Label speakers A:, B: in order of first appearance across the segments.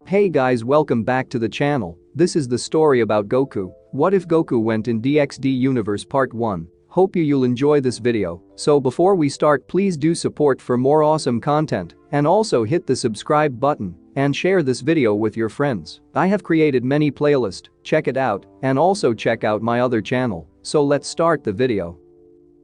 A: Hey guys, welcome back to the channel. This is the story about Goku. What if Goku went in DXD universe part 1? Hope you'll enjoy this video. So before we start, please do support for more awesome content and also hit the subscribe button and share this video with your friends. I have created many playlists, check it out, and also check out my other channel. So let's start the video.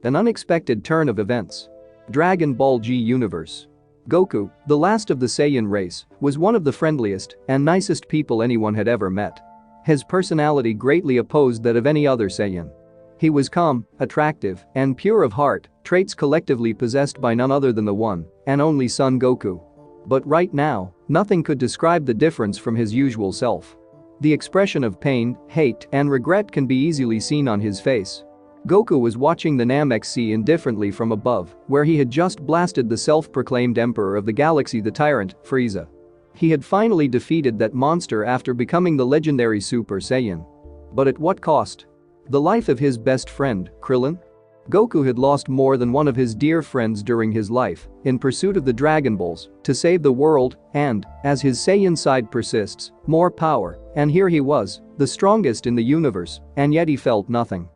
A: An unexpected turn of events. Dragon Ball G universe. Goku, the last of the Saiyan race, was one of the friendliest and nicest people anyone had ever met. His personality greatly opposed that of any other Saiyan. He was calm, attractive, and pure of heart, traits collectively possessed by none other than the one and only Son Goku. But right now, nothing could describe the difference from his usual self. The expression of pain, hate, and regret can be easily seen on his face. Goku was watching the Namek Sea indifferently from above, where he had just blasted the self-proclaimed emperor of the galaxy, the tyrant, Frieza. He had finally defeated that monster after becoming the legendary Super Saiyan. But at what cost? The life of his best friend, Krillin? Goku had lost more than one of his dear friends during his life, in pursuit of the Dragon Balls, to save the world, and, as his Saiyan side persists, more power, and here he was, the strongest in the universe, and yet he felt nothing.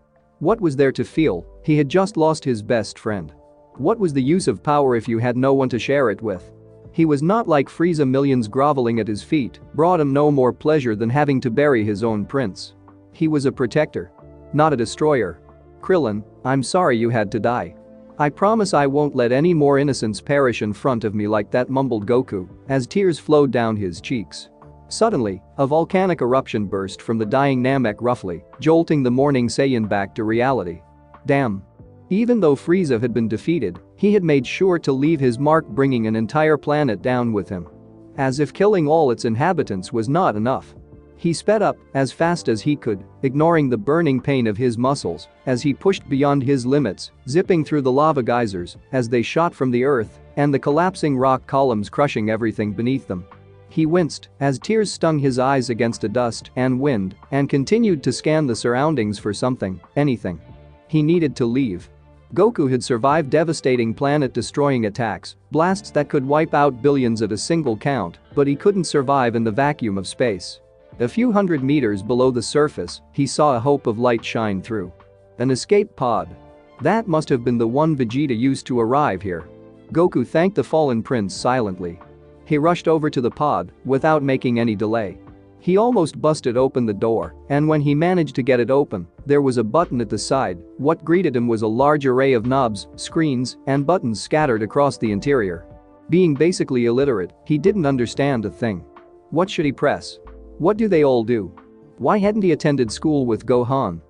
A: What was there to feel? He had just lost his best friend. What was the use of power if you had no one to share it with? He was not like Frieza. Millions groveling at his feet brought him no more pleasure than having to bury his own prince. He was a protector, not a destroyer. Krillin, I'm sorry you had to die. I promise I won't let any more innocents perish in front of me like that, mumbled Goku as tears flowed down his cheeks. Suddenly, a volcanic eruption burst from the dying Namek, roughly jolting the morning Saiyan back to reality. Damn. Even though Frieza had been defeated, he had made sure to leave his mark, bringing an entire planet down with him. As if killing all its inhabitants was not enough. He sped up as fast as he could, ignoring the burning pain of his muscles as he pushed beyond his limits, zipping through the lava geysers as they shot from the earth and the collapsing rock columns crushing everything beneath them. He winced as tears stung his eyes against the dust and wind and continued to scan the surroundings for something, anything. He needed to leave. Goku had survived devastating planet-destroying attacks, blasts that could wipe out billions at a single count, but he couldn't survive in the vacuum of space. A few hundred meters below the surface, he saw a hope of light shine through. An escape pod. That must have been the one Vegeta used to arrive here. Goku thanked the fallen prince silently. He rushed over to the pod without making any delay. He almost busted open the door, and when he managed to get it open, there was a button at the side. What greeted him was a large array of knobs, screens, and buttons scattered across the interior. Being basically illiterate, he didn't understand a thing. What should he press? What do they all do? Why hadn't he attended school with Gohan?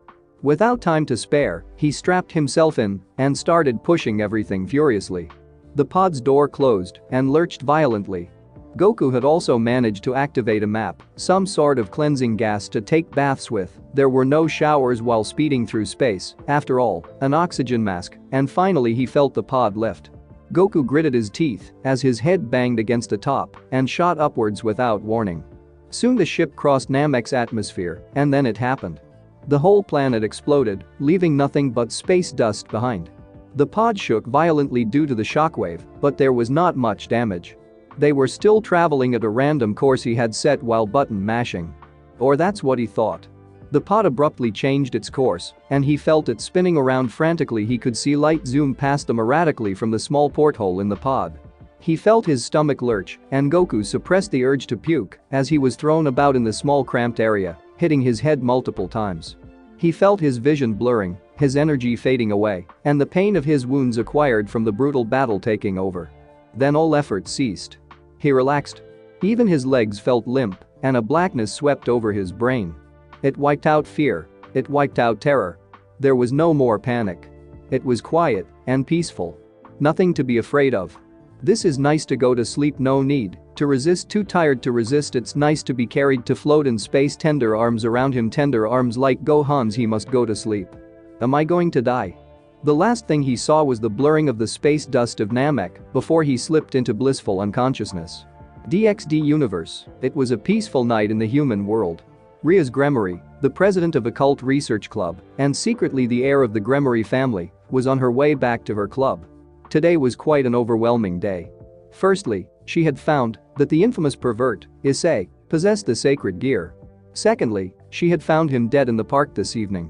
A: Without time to spare, he strapped himself in and started pushing everything furiously. The pod's door closed and lurched violently. Goku had also managed to activate a map, some sort of cleansing gas to take baths with. There were no showers while speeding through space, after all, an oxygen mask, and finally he felt the pod lift. Goku gritted his teeth as his head banged against the top and shot upwards without warning. Soon the ship crossed Namek's atmosphere, and then it happened. The whole planet exploded, leaving nothing but space dust behind. The pod shook violently due to the shockwave, but there was not much damage. They were still traveling at a random course he had set while button mashing. Or that's what he thought. The pod abruptly changed its course, and he felt it spinning around frantically. He could see light zoom past them erratically from the small porthole in the pod. He felt his stomach lurch, and Goku suppressed the urge to puke as he was thrown about in the small cramped area, hitting his head multiple times. He felt his vision blurring, his energy fading away, and the pain of his wounds acquired from the brutal battle taking over. Then all effort ceased. He relaxed. Even his legs felt limp, and a blackness swept over his brain. It wiped out fear. It wiped out terror. There was no more panic. It was quiet and peaceful. Nothing to be afraid of. This is nice to go to sleep, no need to resist, too tired to resist. It's nice to be carried to float in space, tender arms around him, tender arms like Gohan's. He must go to sleep. Am I going to die? The last thing he saw was the blurring of the space dust of Namek before he slipped into blissful unconsciousness. DXD universe. It was a peaceful night in the human world. Riaz Gremory, the president of a cult research club and secretly the heir of the Gremory family, was on her way back to her club. Today was quite an overwhelming day. Firstly, she had found that the infamous pervert, Issei, possessed the sacred gear. Secondly, she had found him dead in the park this evening.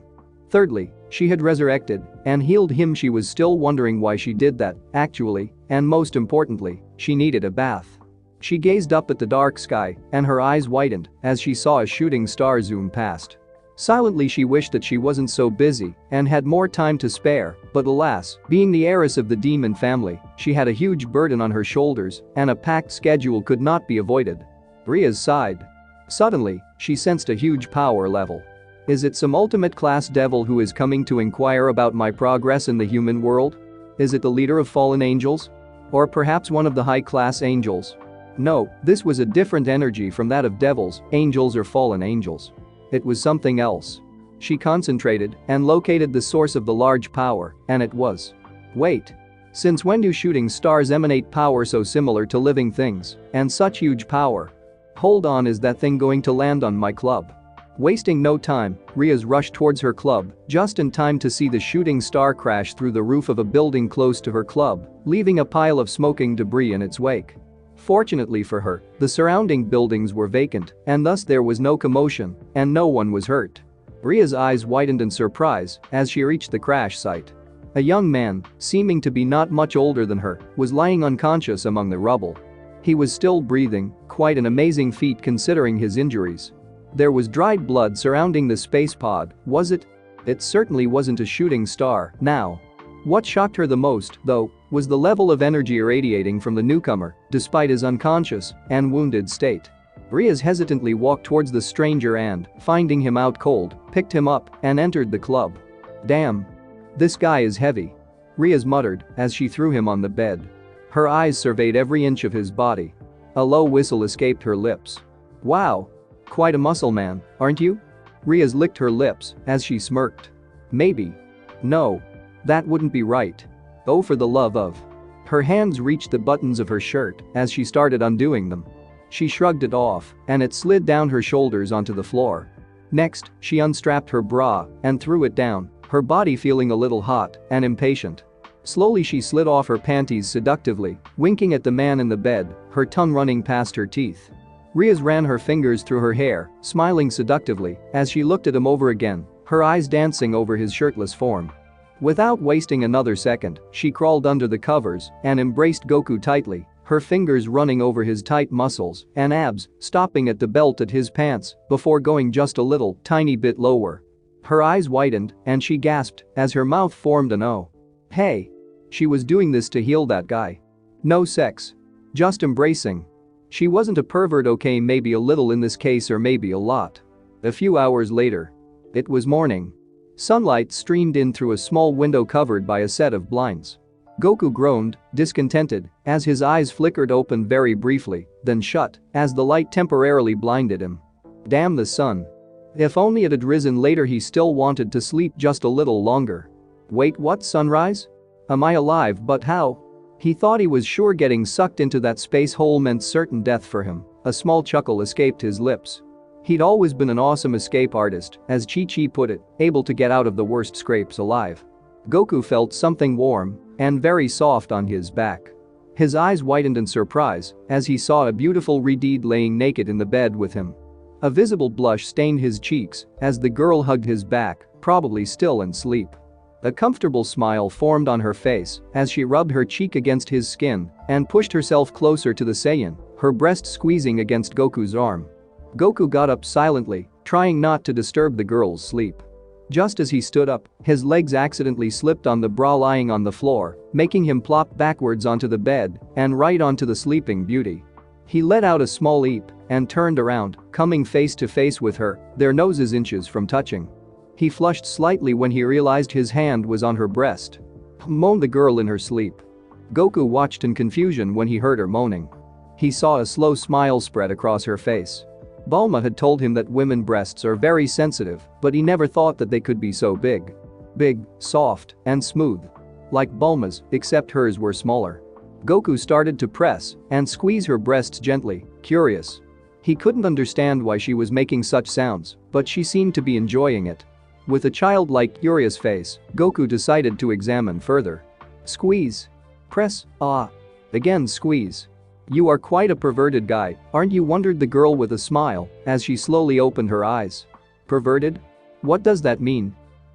A: Thirdly, she had resurrected and healed him. She was still wondering why she did that, actually, and most importantly, she needed a bath. She gazed up at the dark sky and her eyes widened as she saw a shooting star zoom past. Silently she wished that she wasn't so busy and had more time to spare, but alas, being the heiress of the demon family, she had a huge burden on her shoulders and a packed schedule could not be avoided. Rias sighed. Suddenly, she sensed a huge power level. Is it some ultimate class devil who is coming to inquire about my progress in the human world? Is it the leader of fallen angels? Or perhaps one of the high-class angels? No, this was a different energy from that of devils, angels or fallen angels. It was something else. She concentrated and located the source of the large power, and it was. Wait. Since when do shooting stars emanate power so similar to living things, and such huge power? Hold on, is that thing going to land on my club? Wasting no time, Rias rushed towards her club, just in time to see the shooting star crash through the roof of a building close to her club, leaving a pile of smoking debris in its wake. Fortunately for her, the surrounding buildings were vacant, and thus there was no commotion, and no one was hurt. Ria's eyes widened in surprise as she reached the crash site. A young man, seeming to be not much older than her, was lying unconscious among the rubble. He was still breathing, quite an amazing feat considering his injuries. There was dried blood surrounding the space pod, was it? It certainly wasn't a shooting star, now. What shocked her the most, though, was the level of energy irradiating from the newcomer, despite his unconscious and wounded state. Rias hesitantly walked towards the stranger and, finding him out cold, picked him up and entered the club. Damn. This guy is heavy. Rias muttered as she threw him on the bed. Her eyes surveyed every inch of his body. A low whistle escaped her lips. Wow. Quite a muscle man, aren't you? Rias licked her lips as she smirked. Maybe. No. That wouldn't be right. Oh, for the love of. Her hands reached the buttons of her shirt as she started undoing them. She shrugged it off and it slid down her shoulders onto the floor. Next, she unstrapped her bra and threw it down, her body feeling a little hot and impatient. Slowly she slid off her panties seductively, winking at the man in the bed, her tongue running past her teeth. Rias ran her fingers through her hair, smiling seductively as she looked at him over again, her eyes dancing over his shirtless form. Without wasting another second, she crawled under the covers and embraced Goku tightly, her fingers running over his tight muscles and abs, stopping at the belt at his pants before going just a little, tiny bit lower. Her eyes widened and she gasped as her mouth formed an O. Hey. She was doing this to heal that guy. No sex. Just embracing. She wasn't a pervert, okay, maybe a little in this case or maybe a lot. A few hours later. It was morning. Sunlight streamed in through a small window covered by a set of blinds. Goku groaned, discontented, as his eyes flickered open very briefly, then shut, as the light temporarily blinded him. Damn the sun. If only it had risen later. He still wanted to sleep just a little longer. Wait, what, sunrise? Am I alive, but how? He thought he was sure getting sucked into that space hole meant certain death for him. A small chuckle escaped his lips. He'd always been an awesome escape artist, as Chi-Chi put it, able to get out of the worst scrapes alive. Goku felt something warm and very soft on his back. His eyes widened in surprise as he saw a beautiful Redeed laying naked in the bed with him. A visible blush stained his cheeks as the girl hugged his back, probably still in sleep. A comfortable smile formed on her face as she rubbed her cheek against his skin and pushed herself closer to the Saiyan, her breast squeezing against Goku's arm. Goku got up silently, trying not to disturb the girl's sleep. Just as he stood up, his legs accidentally slipped on the bra lying on the floor, making him plop backwards onto the bed and right onto the sleeping beauty. He let out a small eep and turned around, coming face to face with her, their noses inches from touching. He flushed slightly when he realized his hand was on her breast. Moaned the girl in her sleep. Goku watched in confusion when he heard her moaning. He saw a slow smile spread across her face. Bulma had told him that women's breasts are very sensitive, but he never thought that they could be so big. Big, soft, and smooth. Like Bulma's, except hers were smaller. Goku started to press and squeeze her breasts gently, curious. He couldn't understand why she was making such sounds, but she seemed to be enjoying it. With a childlike, curious face, Goku decided to examine further. Squeeze. Press. Ah. Again squeeze. You are quite a perverted guy, aren't you? Wondered the girl with a smile as she slowly opened her eyes. Perverted? What does that mean?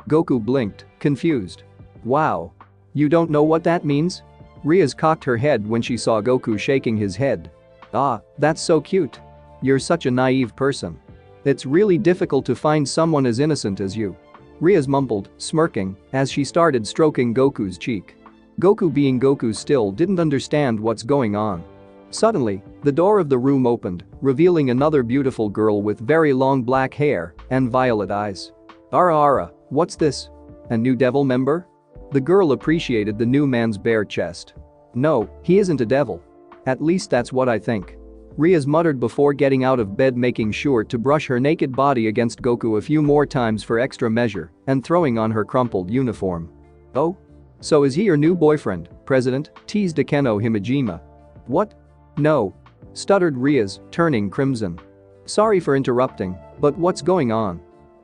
A: Goku blinked, confused. Wow. You don't know what that means? Riaz cocked her head when she saw Goku shaking his head. Ah, that's so cute. You're such a naive person. It's really difficult to find someone as innocent as you. Riaz mumbled, smirking, as she started stroking Goku's cheek. Goku, being Goku, still didn't understand what's going on. Suddenly, the door of the room opened, revealing another beautiful girl with very long black hair and violet eyes. Ara, what's this? A new devil member? The girl appreciated the new man's bare chest. No, he isn't a devil. At least that's what I think. Riaz muttered before getting out of bed, making sure to brush her naked body against Goku a few more times for extra measure and throwing on her crumpled uniform. Oh? So is he your new boyfriend, President? Teased Akeno Himejima. What? No. Stuttered Riaz, turning crimson. Sorry for interrupting, but what's going on?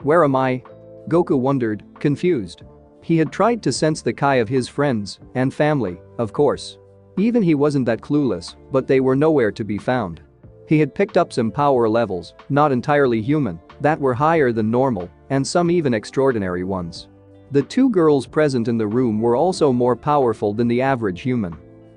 A: Where am I? Goku wondered, confused. He had tried to sense the kai of his friends and family, of course. Even he wasn't that clueless, but they were nowhere to be found. He had picked up some power levels, not entirely human, that were higher than normal, and some even extraordinary ones. The two girls present in the room were also more powerful than the average human.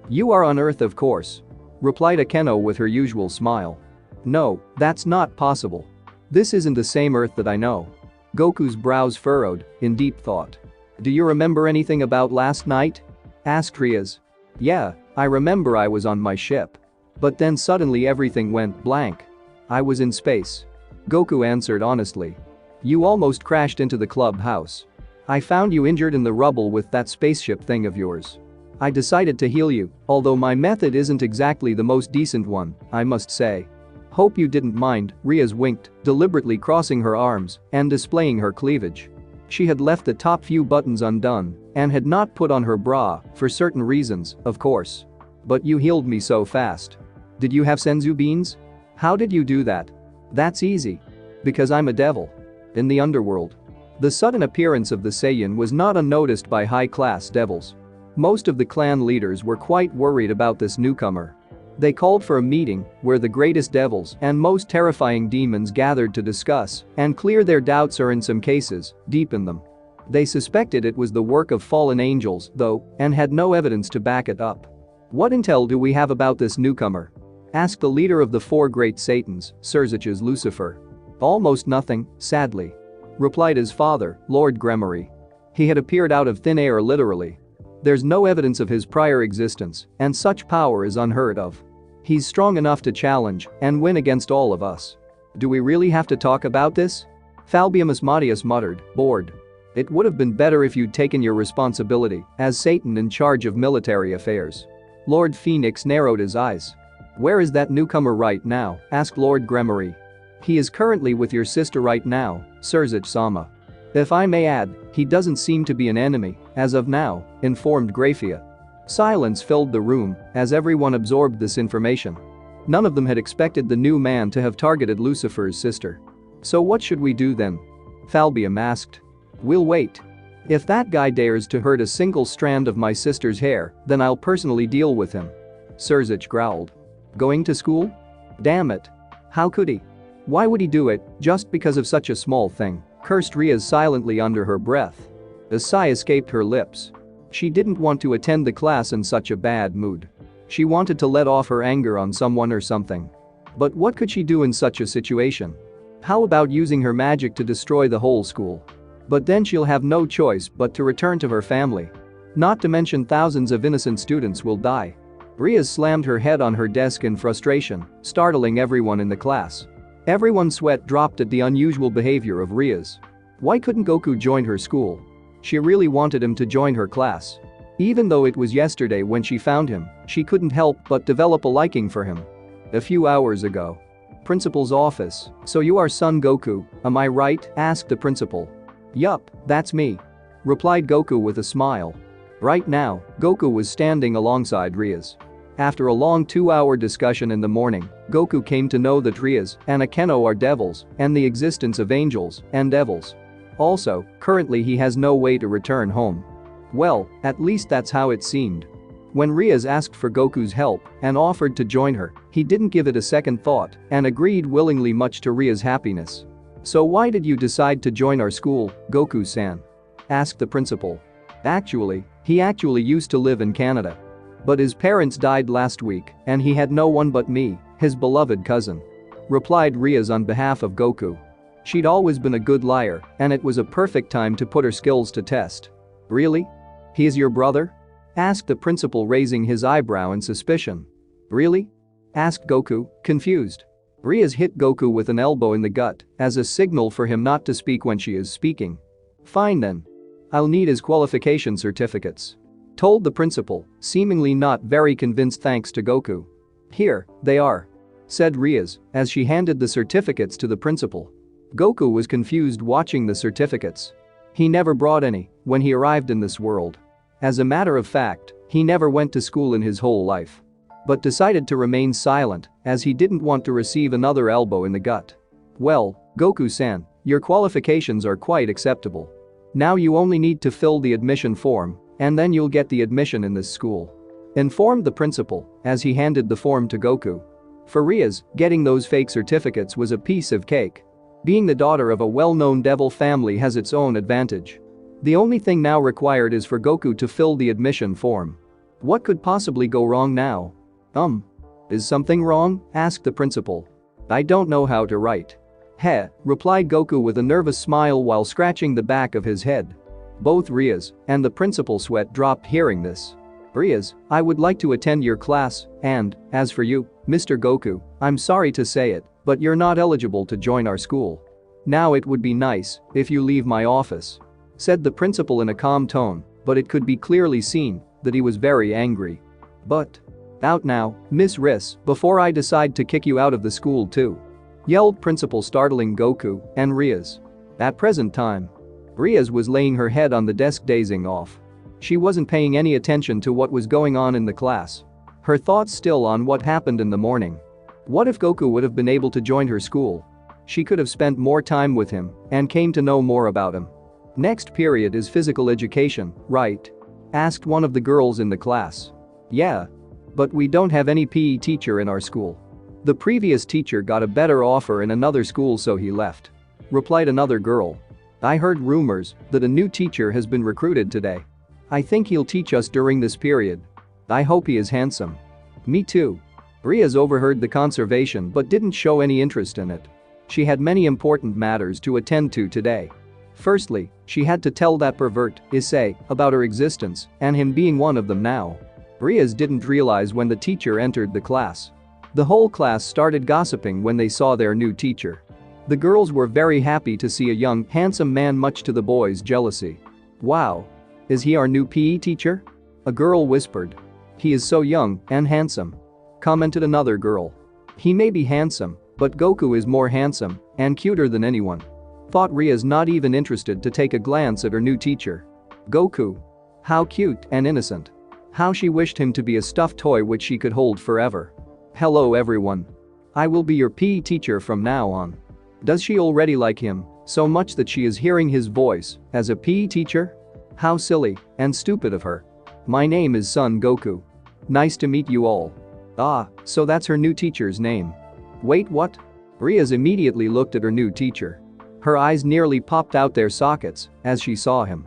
A: You are on Earth, of course. Replied Akeno with her usual smile. No, that's not possible. This isn't the same Earth that I know. Goku's brows furrowed, in deep thought. Do you remember anything about last night? Asked Riaz. Yeah, I remember I was on my ship. But then suddenly everything went blank. I was in space. Goku answered honestly. You almost crashed into the clubhouse. I found you injured in the rubble with that spaceship thing of yours. I decided to heal you, although my method isn't exactly the most decent one, I must say. Hope you didn't mind, Riaz winked, deliberately crossing her arms and displaying her cleavage. She had left the top few buttons undone and had not put on her bra, for certain reasons, of course. But you healed me so fast. Did you have senzu beans? How did you do that? That's easy. Because I'm a devil. In the underworld. The sudden appearance of the Saiyan was not unnoticed by high-class devils. Most of the clan leaders were quite worried about this newcomer. They called for a meeting where the greatest devils and most terrifying demons gathered to discuss and clear their doubts or, in some cases, deepen them. They suspected it was the work of fallen angels, though, and had no evidence to back it up. What intel do we have about this newcomer? Asked the leader of the four great Satans, Surzich's Lucifer. Almost nothing, sadly. Replied his father, Lord Gremory. He had appeared out of thin air, literally. There's no evidence of his prior existence, and such power is unheard of. He's strong enough to challenge and win against all of us. Do we really have to talk about this? Falbium Asmodeus muttered, bored. It would have been better if you'd taken your responsibility as Satan in charge of military affairs. Lord Phoenix narrowed his eyes. Where is that newcomer right now? Asked Lord Gremory. He is currently with your sister right now, Surzich-sama. If I may add, he doesn't seem to be an enemy, as of now, informed Graphia. Silence filled the room as everyone absorbed this information. None of them had expected the new man to have targeted Lucifer's sister. So what should we do then? Falbium asked. We'll wait. If that guy dares to hurt a single strand of my sister's hair, then I'll personally deal with him. Surzich growled. Going to school? Damn it. How could he? Why would he do it just because of such a small thing? Cursed Riaz silently under her breath. A sigh escaped her lips. She didn't want to attend the class in such a bad mood. She wanted to let off her anger on someone or something. But what could she do in such a situation? How about using her magic to destroy the whole school? But then she'll have no choice but to return to her family. Not to mention thousands of innocent students will die. Riaz slammed her head on her desk in frustration, startling everyone in the class. Everyone's sweat dropped at the unusual behavior of Riaz. Why couldn't Goku join her school? She really wanted him to join her class. Even though it was yesterday when she found him, she couldn't help but develop a liking for him. A few hours ago. Principal's office. So you are Son Goku, am I right? Asked the principal. Yup, that's me. Replied Goku with a smile. Right now, Goku was standing alongside Riaz. After a long 2-hour discussion in the morning, Goku came to know that Riaz and Akeno are devils and the existence of angels and devils. Also, currently he has no way to return home. Well, at least that's how it seemed. When Riaz asked for Goku's help and offered to join her, he didn't give it a second thought and agreed willingly, much to Ria's happiness. "So why did you decide to join our school, Goku-san?" asked the principal. "Actually, he used to live in Canada. But his parents died last week and he had no one but me, his beloved cousin," replied Riaz on behalf of Goku. She'd always been a good liar and it was a perfect time to put her skills to test. "Really? He is your brother?" asked the principal, raising his eyebrow in suspicion. "Really?" asked Goku, confused. Riaz hit Goku with an elbow in the gut as a signal for him not to speak when she is speaking. "Fine then. I'll need his qualification certificates," told the principal, seemingly not very convinced thanks to Goku. "Here, they are," said Riaz as she handed the certificates to the principal. Goku was confused watching the certificates. He never brought any when he arrived in this world. As a matter of fact, he never went to school in his whole life. But decided to remain silent as he didn't want to receive another elbow in the gut. "Well, Goku-san, your qualifications are quite acceptable. Now you only need to fill the admission form and then you'll get the admission in this school," informed the principal as he handed the form to Goku. For Riaz, getting those fake certificates was a piece of cake. Being the daughter of a well-known devil family has its own advantage. The only thing now required is for Goku to fill the admission form. What could possibly go wrong now? Is something wrong?" asked the principal. "I don't know how to write." "Heh," replied Goku with a nervous smile while scratching the back of his head. Both Riaz and the principal sweat dropped hearing this. "Riaz, I would like to attend your class, and, as for you, Mr. Goku, I'm sorry to say it, but you're not eligible to join our school. Now it would be nice if you leave my office," said the principal in a calm tone, but it could be clearly seen that he was very angry. "But out now, Miss Riss, before I decide to kick you out of the school too," yelled principal, startling Goku and Riaz. At present time, Riaz was laying her head on the desk, dazing off. She wasn't paying any attention to what was going on in the class. Her thoughts still on what happened in the morning. What if Goku would have been able to join her school? She could have spent more time with him and came to know more about him. "Next period is physical education, right?" asked one of the girls in the class. "Yeah. But we don't have any PE teacher in our school. The previous teacher got a better offer in another school, so he left," replied another girl. "I heard rumors that a new teacher has been recruited today. I think he'll teach us during this period. I hope he is handsome." "Me too." Riaz overheard the conversation but didn't show any interest in it. She had many important matters to attend to today. Firstly, she had to tell that pervert, Issei, about her existence and him being one of them now. Riaz didn't realize when the teacher entered the class. The whole class started gossiping when they saw their new teacher. The girls were very happy to see a young, handsome man, much to the boys' jealousy. "Wow. Is he our new PE teacher?" a girl whispered. "He is so young and handsome," commented another girl. "He may be handsome, but Goku is more handsome and cuter than anyone," thought Riaz, not even interested to take a glance at her new teacher. Goku. How cute and innocent. How she wished him to be a stuffed toy which she could hold forever. "Hello everyone. I will be your PE teacher from now on." Does she already like him so much that she is hearing his voice as a PE teacher? How silly and stupid of her. "My name is Son Goku. Nice to meet you all." "Ah, so that's her new teacher's name. Wait, what?" Riaz immediately looked at her new teacher. Her eyes nearly popped out their sockets as she saw him.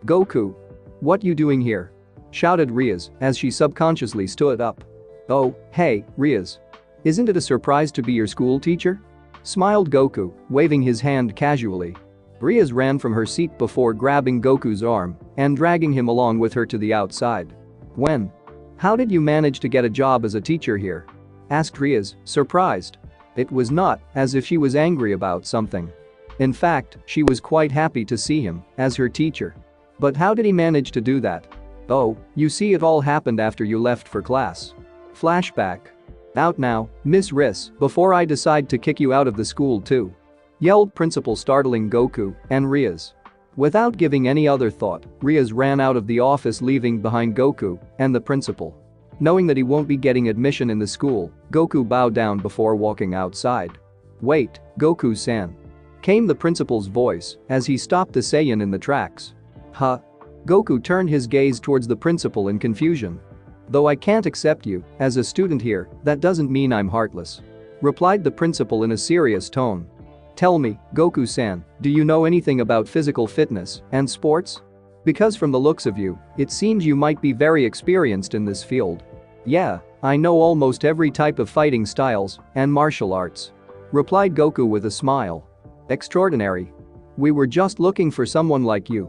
A: "Goku. What you doing here?" shouted Riaz as she subconsciously stood up. "Oh, hey, Riaz. Isn't it a surprise to be your school teacher?" smiled Goku, waving his hand casually. Riaz ran from her seat before grabbing Goku's arm and dragging him along with her to the outside. "When? How did you manage to get a job as a teacher here?" asked Riaz, surprised. It was not as if she was angry about something. In fact, she was quite happy to see him as her teacher. But how did he manage to do that? "Oh, you see, it all happened after you left for class." Flashback. "Out now, Miss Riss, before I decide to kick you out of the school too," yelled principal, startling Goku and Riaz. Without giving any other thought, Riaz ran out of the office, leaving behind Goku and the principal. Knowing that he won't be getting admission in the school, Goku bowed down before walking outside. "Wait, Goku-san," came the principal's voice as he stopped the Saiyan in the tracks. "Huh?" Goku turned his gaze towards the principal in confusion. Though I can't accept you as a student here, that doesn't mean I'm heartless," replied the principal in a serious tone. "Tell me, Goku-san, do you know anything about physical fitness and sports? Because from the looks of you, it seems you might be very experienced in this field." "Yeah, I know almost every type of fighting styles and martial arts," replied Goku with a smile. "Extraordinary. We were just looking for someone like you.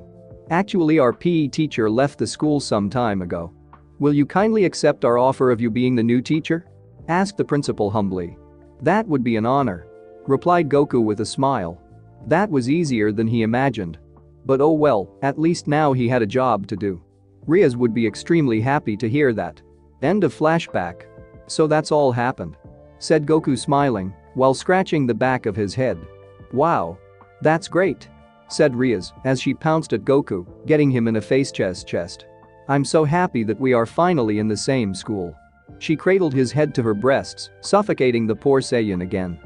A: Actually, our PE teacher left the school some time ago. Will you kindly accept our offer of you being the new teacher?" asked the principal humbly. "That would be an honor," replied Goku with a smile. That was easier than he imagined. But oh well, at least now he had a job to do. Riaz would be extremely happy to hear that. End of flashback. "So that's all happened," said Goku smiling while scratching the back of his head. "Wow. That's great," said Riaz as she pounced at Goku, getting him in a face-chest. "I'm so happy that we are finally in the same school." She cradled his head to her breasts, suffocating the poor Saiyan again.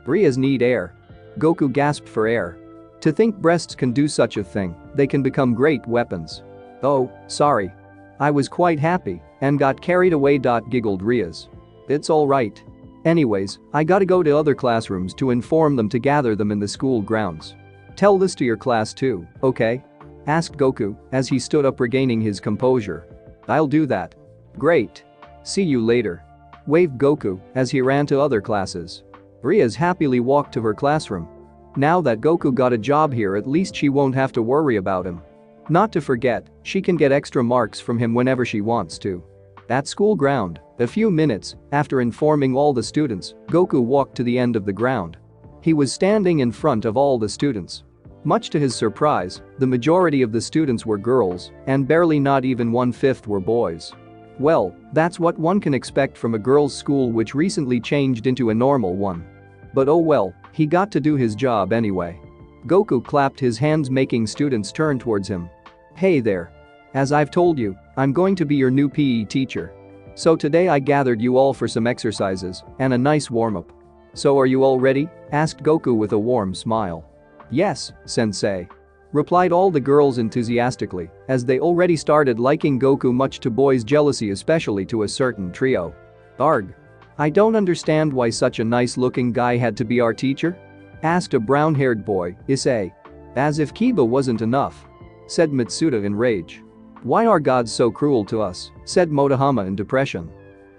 A: "Riaz need air." Goku gasped for air. To think breasts can do such a thing, they can become great weapons. "Oh, sorry. I was quite happy and got carried away," giggled Riaz. "It's alright. Anyways, I gotta go to other classrooms to inform them to gather them in the school grounds. Tell this to your class too, okay?" asked Goku as he stood up, regaining his composure. "I'll do that." "Great. See you later," waved Goku as he ran to other classes. Riaz happily walked to her classroom. Now that Goku got a job here, at least she won't have to worry about him. Not to forget, she can get extra marks from him whenever she wants to. At school ground, a few minutes after informing all the students, Goku walked to the end of the ground. He was standing in front of all the students. Much to his surprise, the majority of the students were girls, and barely not even 1/5 were boys. Well, that's what one can expect from a girls' school which recently changed into a normal one. But oh well, he got to do his job anyway. Goku clapped his hands, making students turn towards him. "Hey there. As I've told you, I'm going to be your new PE teacher. So today I gathered you all for some exercises and a nice warm-up. So are you all ready?" asked Goku with a warm smile. "Yes, sensei," replied all the girls enthusiastically, as they already started liking Goku, much to boys' jealousy, especially to a certain trio. "Arg. I don't understand why such a nice-looking guy had to be our teacher?" asked a brown-haired boy, Issei. "As if Kiba wasn't enough," said Mitsuda in rage. "Why are gods so cruel to us?" said Motohama in depression.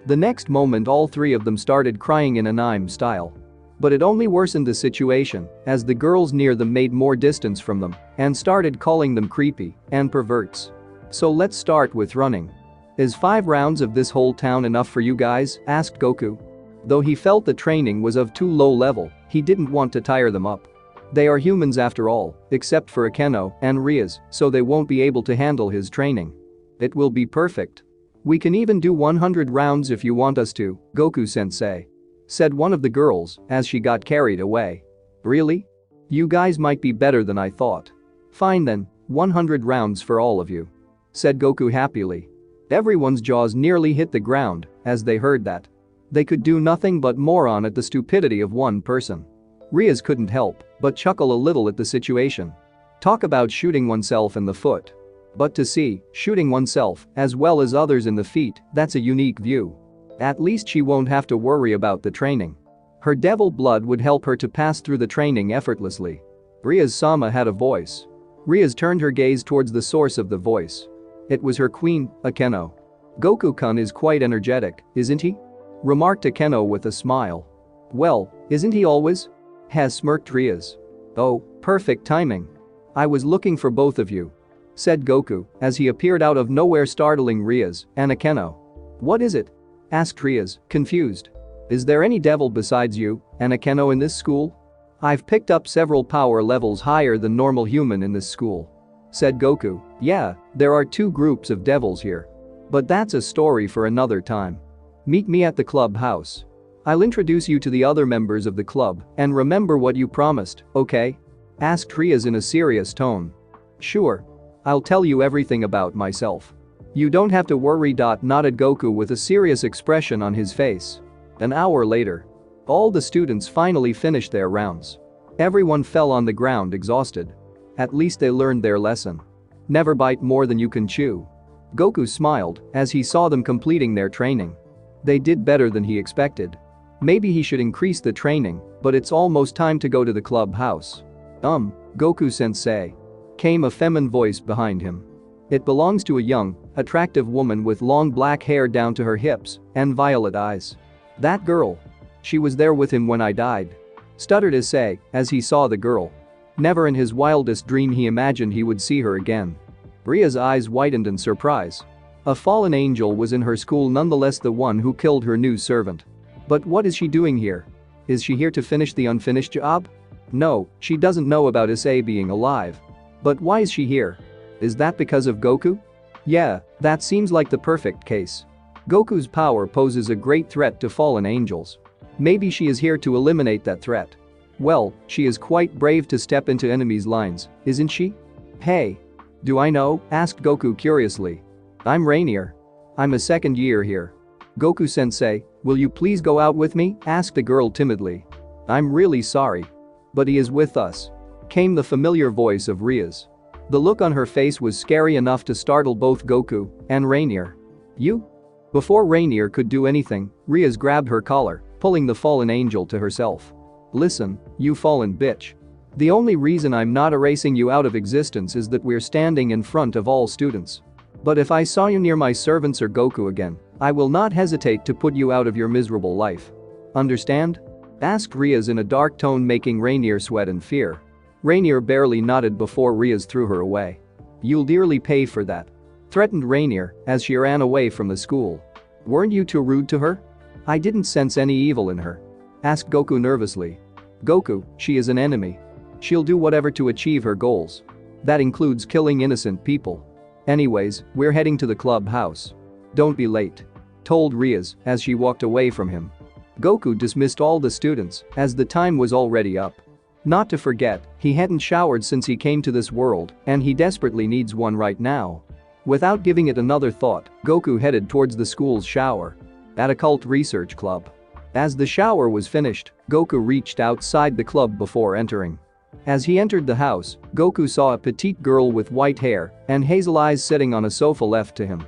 A: The next moment all three of them started crying in anime style. But it only worsened the situation as the girls near them made more distance from them and started calling them creepy and perverts. "So let's start with running. Is 5 rounds of this whole town enough for you guys?" asked Goku. Though he felt the training was of too low level, he didn't want to tire them up. They are humans after all, except for Akeno and Riaz, so they won't be able to handle his training. "It will be perfect. We can even do 100 rounds if you want us to, Goku-sensei," said one of the girls as she got carried away. "Really? You guys might be better than I thought. Fine then, 100 rounds for all of you," said Goku happily. Everyone's jaws nearly hit the ground as they heard that. They could do nothing but moron at the stupidity of one person. Riaz couldn't help but chuckle a little at the situation. Talk about shooting oneself in the foot. But to see shooting oneself as well as others in the feet, that's a unique view. At least she won't have to worry about the training. Her devil blood would help her to pass through the training effortlessly. Riaz-sama had a voice. Riaz turned her gaze towards the source of the voice. It was her queen, Akeno. "Goku-kun is quite energetic, isn't he?" remarked Akeno with a smile. "Well, isn't he always?" has smirked Riaz. "Oh, perfect timing. I was looking for both of you," said Goku as he appeared out of nowhere, startling Riaz and Akeno. "What is it?" asked Riaz, confused. "Is there any devil besides you and Akeno in this school?" "I've picked up several power levels higher than normal human in this school," said Goku. "Yeah, there are 2 groups of devils here. But that's a story for another time. Meet me at the clubhouse. I'll introduce you to the other members of the club and remember what you promised, okay?" asked Riaz in a serious tone. "Sure. I'll tell you everything about myself. You don't have to worry," nodded Goku with a serious expression on his face. An hour later. All the students finally finished their rounds. Everyone fell on the ground exhausted. At least they learned their lesson. Never bite more than you can chew. Goku smiled as he saw them completing their training. They did better than he expected. Maybe he should increase the training, but it's almost time to go to the clubhouse. Goku-sensei. Came a feminine voice behind him. It belongs to a young, attractive woman with long black hair down to her hips and violet eyes. That girl. She was there with him when I died. Stuttered Issei as he saw the girl. Never in his wildest dream he imagined he would see her again. Ria's eyes widened in surprise. A fallen angel was in her school, nonetheless the one who killed her new servant. But what is she doing here? Is she here to finish the unfinished job? No, she doesn't know about Issei being alive. But why is she here? Is that because of Goku? Yeah, that seems like the perfect case. Goku's power poses a great threat to fallen angels. Maybe she is here to eliminate that threat. Well, she is quite brave to step into enemies' lines, isn't she? Hey. Do I know? Asked Goku curiously. I'm Rainier. I'm a second year here. Goku-sensei, will you please go out with me? Asked the girl timidly. I'm really sorry. But he is with us. Came the familiar voice of Ria's. The look on her face was scary enough to startle both Goku and Rainier. You? Before Rainier could do anything, Ria's grabbed her collar, pulling the fallen angel to herself. Listen, you fallen bitch. The only reason I'm not erasing you out of existence is that we're standing in front of all students. But if I saw you near my servants or Goku again, I will not hesitate to put you out of your miserable life. Understand? Asked Ria's in a dark tone, making Rainier sweat in fear. Rainier barely nodded before Ria's threw her away. You'll dearly pay for that. Threatened Rainier as she ran away from the school. Weren't you too rude to her? I didn't sense any evil in her. Asked Goku nervously. Goku, she is an enemy. She'll do whatever to achieve her goals. That includes killing innocent people. Anyways, we're heading to the clubhouse. Don't be late. Told Ria's as she walked away from him. Goku dismissed all the students as the time was already up. Not to forget, he hadn't showered since he came to this world and he desperately needs one right now. Without giving it another thought, Goku headed towards the school's shower. At a cult research club. As the shower was finished, Goku reached outside the club before entering. As he entered the house, Goku saw a petite girl with white hair and hazel eyes sitting on a sofa left to him.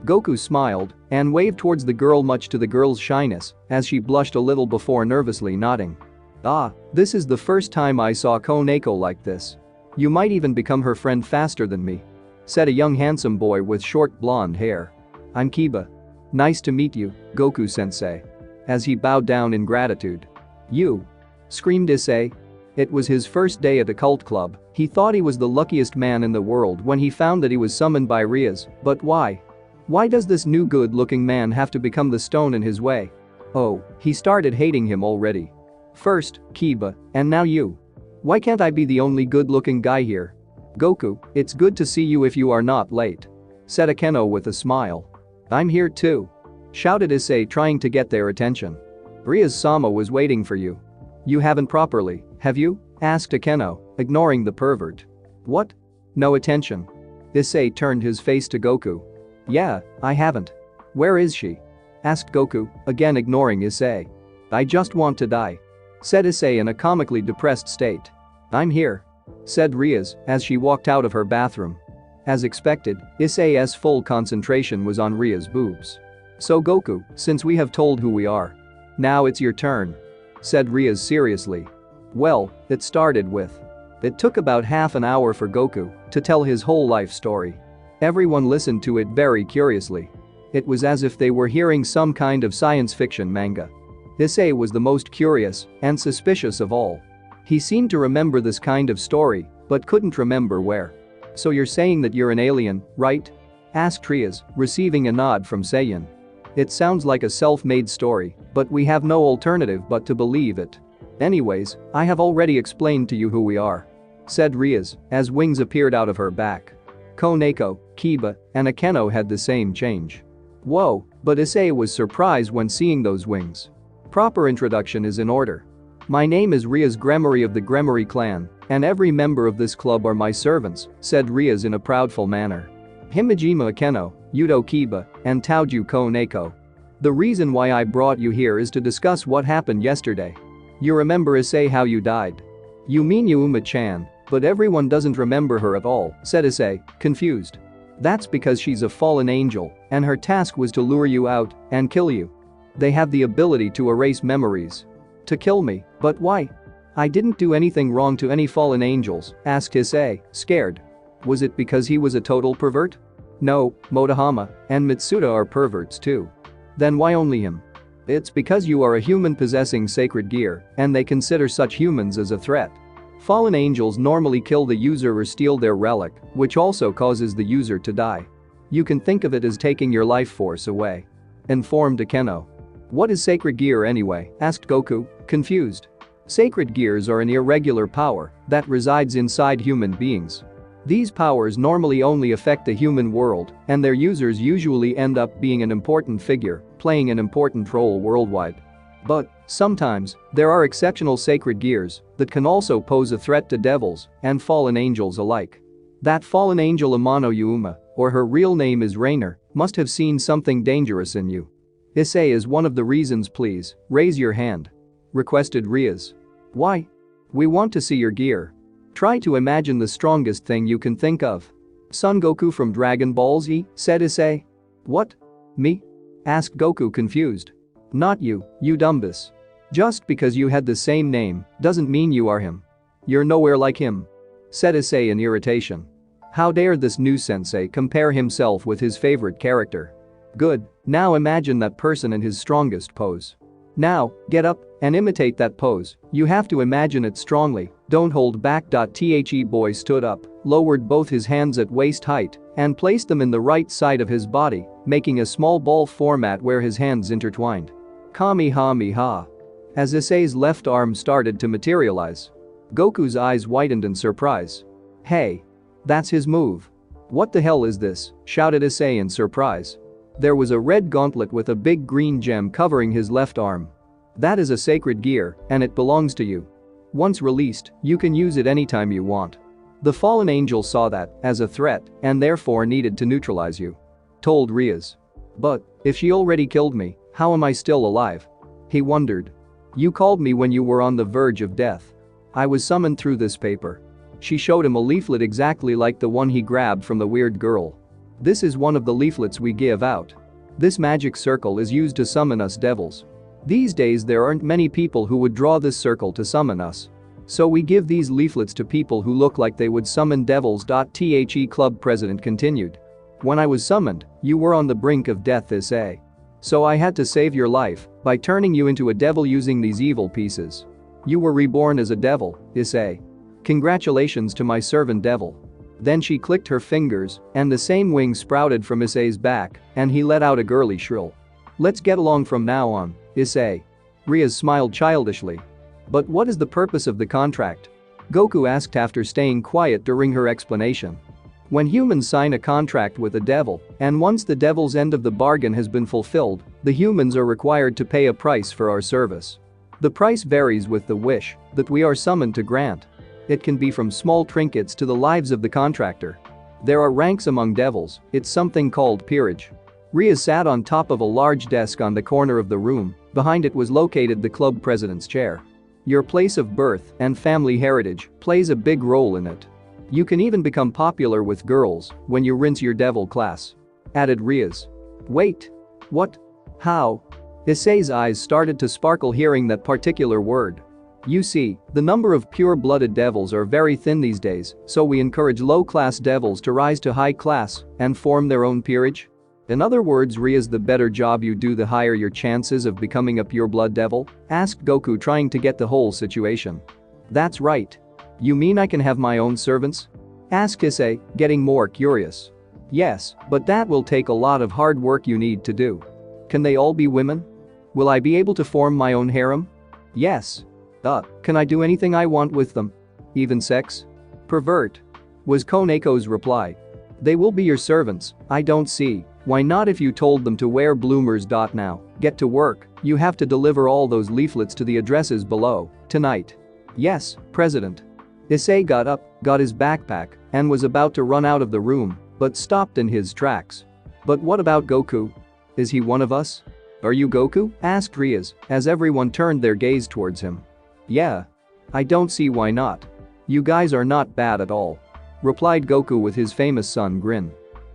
A: Goku smiled and waved towards the girl, much to the girl's shyness, as she blushed a little before nervously nodding. Ah, this is the first time I saw Koneko like this. You might even become her friend faster than me. Said a young handsome boy with short blonde hair. I'm Kiba. Nice to meet you, Goku-sensei. As he bowed down in gratitude. You? Screamed Issei. It was his first day at the cult club. He thought he was the luckiest man in the world when he found that he was summoned by Ria's, but why? Why does this new good-looking man have to become the stone in his way? Oh, he started hating him already. First, Kiba, and now you. Why can't I be the only good-looking guy here? Goku, it's good to see you if you are not late. Said Akeno with a smile. I'm here too. Shouted Issei, trying to get their attention. Ria's Sama was waiting for you. You haven't properly, have you? Asked Akeno, ignoring the pervert. What? No attention. Issei turned his face to Goku. Yeah, I haven't. Where is she? Asked Goku, again ignoring Issei. I just want to die. Said Issei in a comically depressed state. I'm here. Said Ria's as she walked out of her bathroom. As expected, Issei's full concentration was on Ria's boobs. So Goku, since we have told who we are. Now it's your turn. Said Ria's seriously. Well, it started with. It took about half an hour for Goku to tell his whole life story. Everyone listened to it very curiously. It was as if they were hearing some kind of science fiction manga. Issei was the most curious and suspicious of all. He seemed to remember this kind of story, but couldn't remember where. So you're saying that you're an alien, right? Asked Ria's, receiving a nod from Saiyan. It sounds like a self-made story, but we have no alternative but to believe it. Anyways, I have already explained to you who we are. Said Ria's, as wings appeared out of her back. Koneko, Kiba, and Akeno had the same change. Whoa, but Issei was surprised when seeing those wings. Proper introduction is in order. My name is Ria's Gremory of the Gremory clan, and every member of this club are my servants, said Ria's in a proudful manner. Himejima Akeno, Yudo Kiba, and Taoju Koneko. The reason why I brought you here is to discuss what happened yesterday. You remember Issei, how you died? You mean Yuma-chan, but everyone doesn't remember her at all, said Issei, confused. That's because she's a fallen angel, and her task was to lure you out and kill you. They have the ability to erase memories. To kill me, but why? I didn't do anything wrong to any fallen angels, asked Issei, scared. Was it because he was a total pervert? No, Motohama and Mitsuda are perverts too. Then why only him? It's because you are a human possessing sacred gear, and they consider such humans as a threat. Fallen angels normally kill the user or steal their relic, which also causes the user to die. You can think of it as taking your life force away. Informed Akeno. What is sacred gear anyway? Asked Goku, confused. Sacred gears are an irregular power that resides inside human beings. These powers normally only affect the human world, and their users usually end up being an important figure, playing an important role worldwide. But sometimes, there are exceptional sacred gears that can also pose a threat to devils and fallen angels alike. That fallen angel Amano Yuma, or her real name is Rainer, must have seen something dangerous in you. Issei is one of the reasons. Please, raise your hand. Requested Riaz. Why? We want to see your gear. Try to imagine the strongest thing you can think of. Son Goku from Dragon Ball Z, said Issei. What? Me? Asked Goku confused. Not you, you dumbus. Just because you had the same name doesn't mean you are him. You're nowhere like him. Said Issei in irritation. How dare this new sensei compare himself with his favorite character? Good, now imagine that person in his strongest pose. Now, get up and imitate that pose. You have to imagine it strongly, don't hold back. The boy stood up, lowered both his hands at waist height, and placed them in the right side of his body, making a small ball format where his hands intertwined. Kamehameha. As Issei's left arm started to materialize. Goku's eyes widened in surprise. Hey. That's his move. What the hell is this? Shouted Issei in surprise. There was a red gauntlet with a big green gem covering his left arm. That is a sacred gear, and it belongs to you. Once released, you can use it anytime you want. The fallen angel saw that as a threat and therefore needed to neutralize you. Told Riaz. But if she already killed me, how am I still alive? He wondered. You called me when you were on the verge of death. I was summoned through this paper. She showed him a leaflet exactly like the one he grabbed from the weird girl. This is one of the leaflets we give out. This magic circle is used to summon us devils. These days there aren't many people who would draw this circle to summon us. So we give these leaflets to people who look like they would summon devils. The club president continued. When I was summoned, you were on the brink of death, Issei. So I had to save your life by turning you into a devil using these evil pieces. You were reborn as a devil, Issei. Congratulations to my servant devil. Then she clicked her fingers, and the same wing sprouted from Issei's back, and he let out a girly shrill. Let's get along from now on, Issei. Riaz smiled childishly. But what is the purpose of the contract? Goku asked after staying quiet during her explanation. When humans sign a contract with a devil, and once the devil's end of the bargain has been fulfilled, the humans are required to pay a price for our service. The price varies with the wish that we are summoned to grant. It can be from small trinkets to the lives of the contractor. There are ranks among devils, it's something called peerage. Riaz sat on top of a large desk on the corner of the room, behind it was located the club president's chair. Your place of birth and family heritage plays a big role in it. You can even become popular with girls when you rinse your devil class. Added Riaz. Wait. What? How? Issei's eyes started to sparkle hearing that particular word. You see, the number of pure-blooded devils are very thin these days, so we encourage low-class devils to rise to high class and form their own peerage. In other words, Riaz, the better job you do, the higher your chances of becoming a pure-blood devil? Asked Goku, trying to get the whole situation. That's right. You mean I can have my own servants? Asked Issei, getting more curious. Yes, but that will take a lot of hard work you need to do. Can they all be women? Will I be able to form my own harem? Yes. Can I do anything I want with them? Even sex? Pervert. Was Koneko's reply. They will be your servants, I don't see. Why not if you told them to wear bloomers. Now, get to work, you have to deliver all those leaflets to the addresses below, tonight. Yes, President. Issei got up, got his backpack, and was about to run out of the room, but stopped in his tracks. But what about Goku? Is he one of us? Are you Goku? Asked Riaz, as everyone turned their gaze towards him. Yeah. I don't see why not. You guys are not bad at all. Replied Goku with his famous sun grin.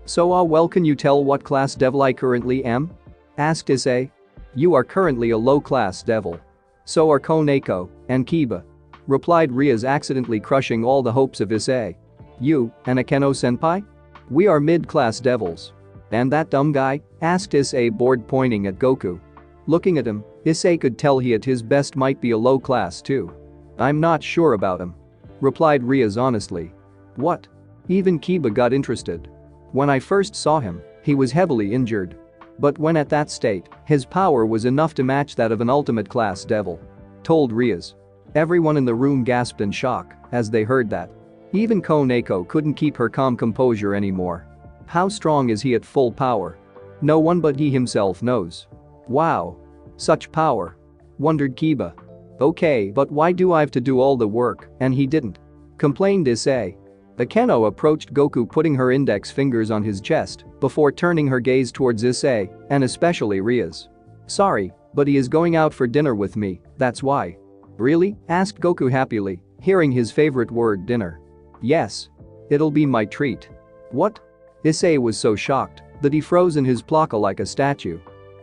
A: So well, can you tell what class devil I currently am? Asked Issei. You are currently a low-class devil. So are Koneko and Kiba. Replied Rias, accidentally crushing all the hopes of Issei. You and Akeno-senpai? We are mid-class devils. And that dumb guy? Asked Issei, bored, pointing at Goku. Looking at him, Issei could tell he at his best might be a low class too. I'm not sure about him. Replied Rias honestly. What? Even Kiba got interested. When I first saw him, he was heavily injured. But when at that state, his power was enough to match that of an ultimate class devil. Told Rias. Everyone in the room gasped in shock as they heard that. Even Koneko couldn't keep her calm composure anymore. How strong is he at full power? No one but he himself knows. Wow. Such power. Wondered Kiba. Okay, but why do I have to do all the work and he didn't? Complained Issei. Akeno approached Goku, putting her index fingers on his chest before turning her gaze towards Issei and especially Rias. Sorry, but he is going out for dinner with me, that's why. Really? Asked Goku happily, hearing his favorite word dinner. Yes. It'll be my treat. What? Issei was so shocked that he froze in his plaka like a statue.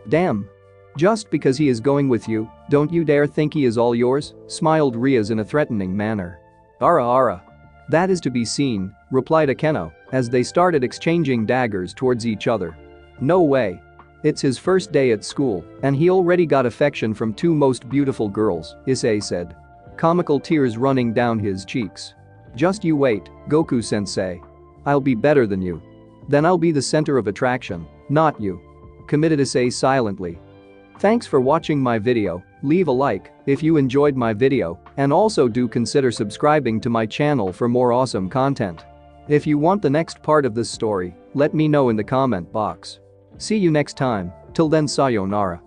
A: Damn. Just because he is going with you, don't you dare think he is all yours, smiled Rias in a threatening manner. Ara. That is to be seen, replied Akeno, as they started exchanging daggers towards each other. No way. It's his first day at school, and he already got affection from two most beautiful girls, Issei said. Comical tears running down his cheeks. Just you wait, Goku-sensei. I'll be better than you. Then I'll be the center of attraction, not you. Committed Issei silently. Thanks for watching my video, leave a like if you enjoyed my video and also do consider subscribing to my channel for more awesome content. If you want the next part of this story, let me know in the comment box. See you next time, till then sayonara.